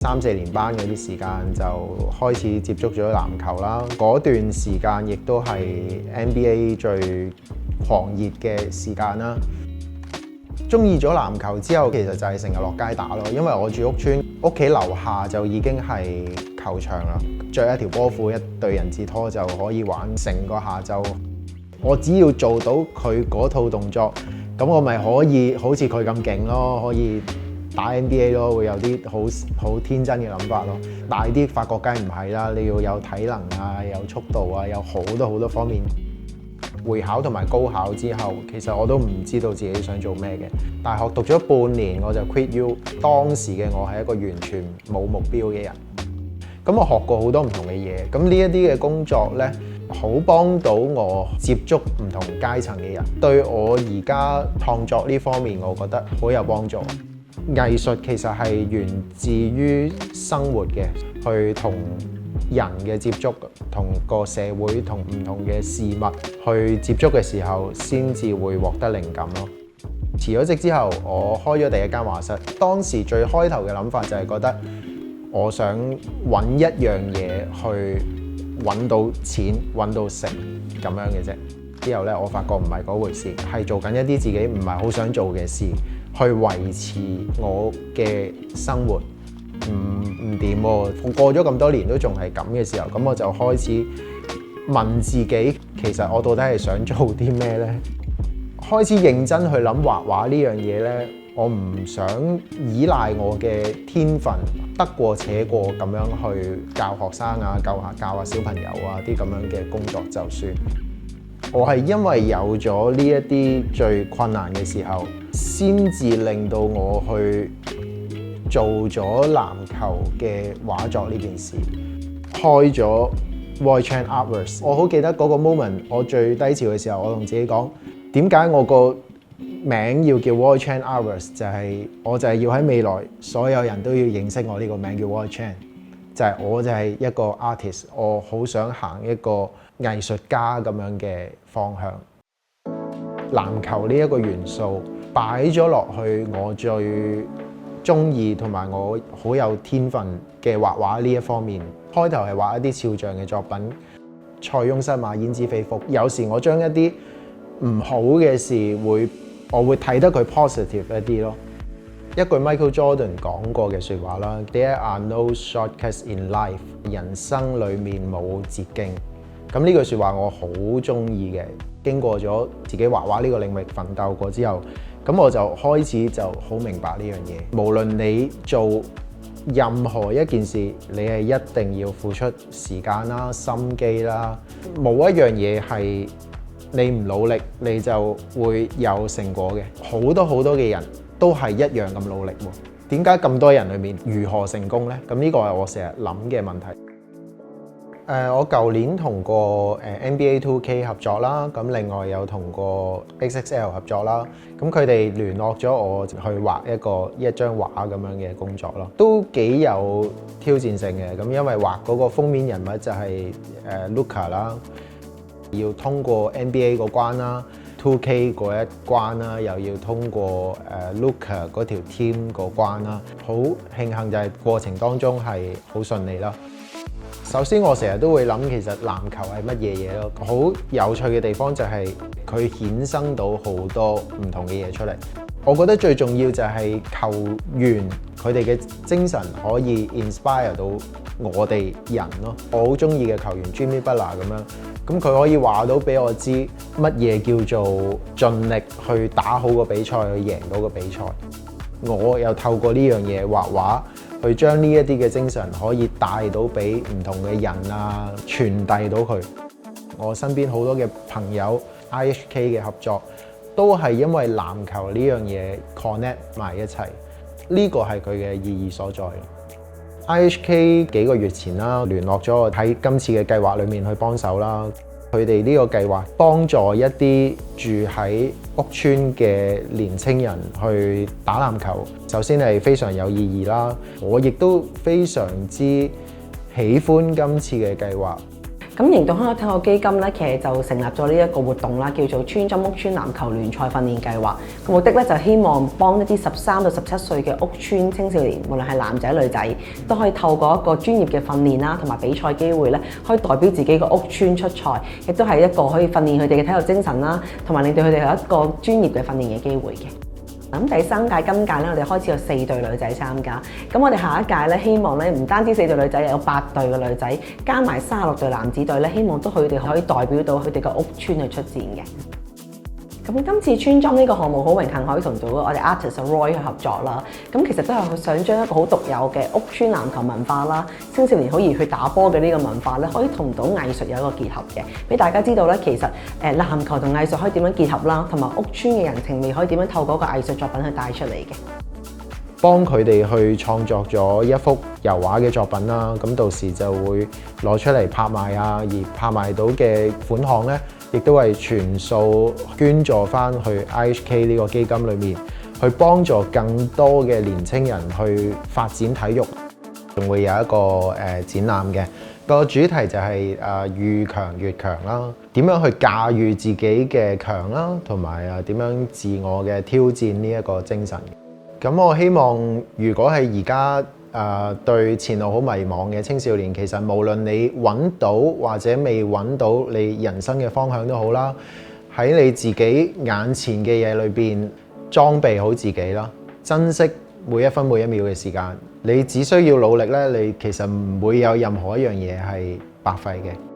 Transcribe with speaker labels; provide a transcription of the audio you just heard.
Speaker 1: 3-4年班嗰啲時間就開始接觸咗籃球啦。嗰段時間亦都係 NBA 最狂熱嘅時間啦。中意咗籃球之後，其實就係成日落街打咯。因為我住屋村，屋企樓下就已經係球場啦。着一條波褲、一對人字拖就可以玩成個下晝。我只要做到佢嗰套動作，咁我咪可以好似佢咁勁咯，可以打 NBA 咯，會有啲好天真嘅諗法咯。大啲發覺梗係唔係啦，你要有體能啊，有速度啊，有好多方面。會考同埋高考之後，其實我都唔知道自己想做咩嘅。大學讀咗半年我就 quit U。當時嘅我係一個完全冇目標嘅人。咁我學過好多唔同嘅嘢，咁呢一啲嘅工作呢，好幫到我接觸唔同階層嘅人，對我而家創作呢方面，我覺得好有幫助。藝術其實係源自於生活嘅，去同人嘅接觸，同個社會同唔同嘅事物去接觸嘅時候，先至會獲得靈感咯。辭咗職之後，我開咗第一間畫室。當時最開頭嘅諗法就係覺得，我想揾一樣嘢去揾到錢、揾到成咁樣嘅啫。之後呢，我發覺唔係嗰回事，係做緊一啲自己唔係好想做嘅事，去維持我嘅生活。唔掂喎，過咗咁多年都仲係咁嘅時候，咁我就開始問自己，其實我到底係想做啲咩呢？開始認真去諗畫畫呢樣嘢呢，我唔想依賴我嘅天分，得過且過咁樣去教學生啊，教下小朋友啊啲咁樣嘅工作就算。我係因為有咗呢一啲最困難嘅時候，先至令到我去做咗籃球嘅畫作呢件事，開咗 Void Chan Artworks。我好記得嗰個 moment， 我最低潮嘅時候，我同自己講，點解我個名要叫 Void Chan Artworks？ 我就係要喺未來所有人都要認識我呢個名叫 Void Chan， 我就係一個 artist， 我好想行一個藝術家咁樣嘅方向。籃球呢一個元素擺咗落去我最中意同埋我好有天分嘅畫畫呢一方面，開頭係畫一啲肖像嘅作品，塞翁失馬焉知非福。有時我將一啲唔好嘅事我會睇得佢 positive 一啲咯。一句 Michael Jordan 講過嘅説話啦 ，There are no shortcuts in life， 人生裡面冇捷徑。咁呢句説話我好中意嘅。經過咗自己畫畫呢個領域奮鬥過之後，咁我就開始就好明白呢樣嘢。無論你做任何一件事，你係一定要付出時間啦、心機啦。冇一樣嘢係你唔努力你就會有成果嘅。好多嘅人都係一樣咁努力喎。點解咁多人裏面如何成功呢？咁呢個係我成日諗嘅問題。我舊年同過NBA 2K 合作啦，咁另外有同過 XXL 合作啦，咁佢哋聯絡咗我去畫一張畫咁樣嘅工作咯，都幾有挑戰性嘅。咁因為畫嗰個封面人物就係Luka 啦，要通過 NBA 個關啦 ，2K 嗰一關啦，又要通過Luka 嗰條 team 個關啦。好慶幸就係過程當中係好順利啦。首先我成日都會諗，其實籃球係乜嘢嘢咯？好有趣嘅地方就係佢衍生到好多唔同嘅嘢出嚟。我覺得最重要就係球員佢哋嘅精神可以 inspire 到我哋人咯。我好中意嘅球員 Jimmy Butler 咁樣，咁佢可以話到俾我知乜嘢叫做盡力去打好個比賽，去贏到個比賽。我又透過呢樣嘢畫畫，去將呢一啲嘅精神可以帶到俾唔同嘅人啊，傳遞到佢。我身邊好多嘅朋友 IHK 嘅合作，都係因為籃球呢樣嘢 connect 埋一齊，呢個係佢嘅意義所在。IHK 幾個月前啦，聯絡咗我喺今次嘅計劃裏面去幫手啦。佢哋呢個計劃幫助一啲住喺屋邨嘅年青人去打籃球，首先係非常有意義啦。我亦都非常之喜歡今次嘅計劃。
Speaker 2: 咁營動香港體育基金咧，其實就成立咗呢一個活動啦，叫做村針屋村籃球聯賽訓練計劃。個目的咧就希望幫一啲13到17歲嘅屋村青少年，無論係男仔女仔，都可以透過一個專業嘅訓練啦，同埋比賽機會咧，可以代表自己個屋村出賽，亦都係一個可以訓練佢哋嘅體育精神啦，同埋令到佢哋有一個專業嘅訓練嘅機會嘅。咁第3屆今屆咧，我哋開始有4隊女仔參加。咁我哋下一屆咧，希望咧唔單止4隊女仔，有8隊嘅女仔，加埋36隊男子隊咧，希望都佢哋可以代表到佢哋個屋村去出戰嘅。咁今次村針呢個項目好榮幸可以同到我哋 artist Roy 去合作啦。咁其實都係想將一個好獨有嘅屋村籃球文化啦，青少年好易去打波嘅呢個文化咧，可以同到藝術有一個結合嘅，俾大家知道咧，其實籃球同藝術可以點樣結合啦，同埋屋村嘅人情味可以點樣透過個藝術作品去帶出嚟嘅。
Speaker 1: 幫佢哋去創作咗一幅油畫嘅作品啦，咁到時就會攞出嚟拍賣啊，而拍賣到嘅款項咧，亦都係全數捐助翻去 IHK 呢個基金裏面，去幫助更多嘅年青人去發展體育。仲會有一個展覽嘅，個主題就係遇強越強啦，點樣去駕馭自己嘅強啦，同埋點樣自我嘅挑戰呢一個精神。咁我希望，如果係而家對前路好迷茫嘅青少年，其實無論你揾到或者未揾到你人生嘅方向都好啦，喺你自己眼前嘅嘢裏邊裝備好自己啦，珍惜每一分每一秒嘅時間。你只需要努力咧，你其實唔會有任何一樣嘢係白費嘅。